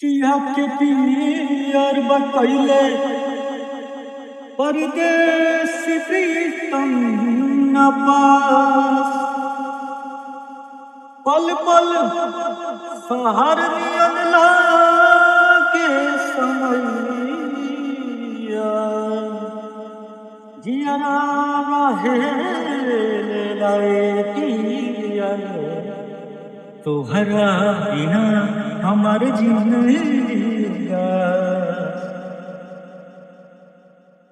किया के पियर बकैले परदेस प्रीतम न पास पल पल सहार नियन लागे समैया जियरा रहे लायकिया तोहरा बिना हमार जिंदगिया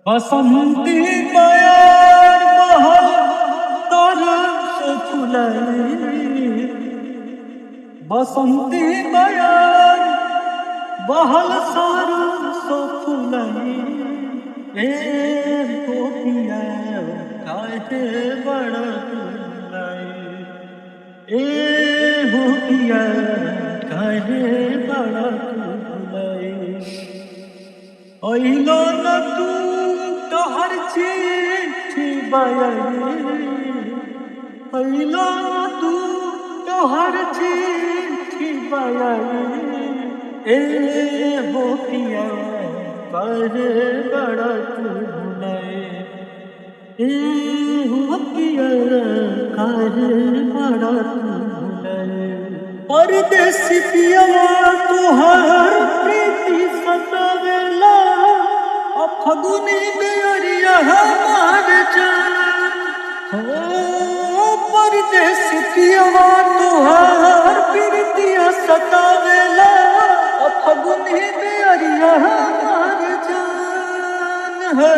बसंती बयार बहल तरस फुलाई बसंती बयार बहल सरस फुलाई ए गोपिया काहे बड़ा फुलाई ए गोपिया काहे बड़ा फुलाई अइलो न तू तोहर चिट्ठी बयाई अइलो न तू तोहर चिट्ठी बयाई ए गोपिया काहे बड़ा फुलाई ए गोपिया काहे बड़ा फुलाई परदेसी पिया तोहर प्रीति सतावेला फगुनी बेरिया हमार जान हो परदेसी पिया तोहर प्रीति सतावेला फगुनी बेरिया हमार जान है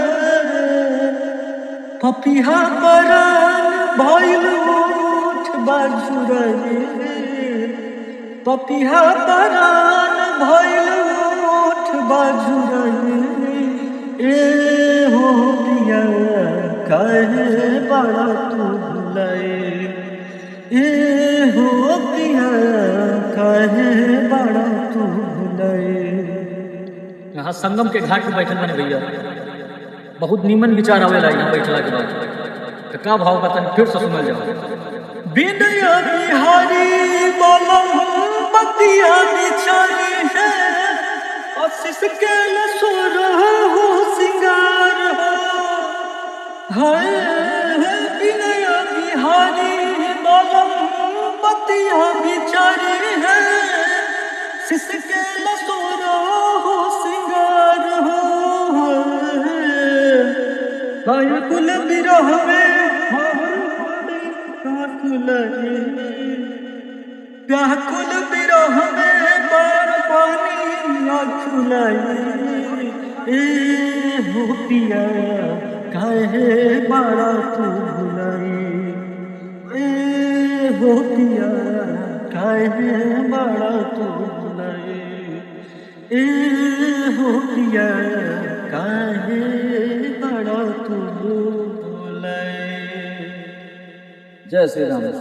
पपिहा परान भइल उठ बाजुरई पपिहा परान भइल उठ बाजुरई ए हो पिया काहे बड़ा तू भुलाए ए हो पिया काहे बड़ा तू भुलाए। यहाँ संगम के घाट पे बैठल बने भैया बहुत नीमन विचार आवेला यहाँ बैठला के बाद तो का भाव बता फिर से सुनल जाओ। बिनया बिहारी बलम बतिया बिचारी है आशीष के लसुर हो सिंगार है बिनया बिहारी बलम बतिया बिचारी है आशीष के लसुर हो सिंगार हो कुल बिरह में व्याकुल बिरह में बार पानी खुलाई ए हो पिया काहे बड़ा तू भुलाई ए हो पिया काहे बड़ा तू भुलाई ए हो पिया काहे बड़ा तू भुलाई। जय श्री राम।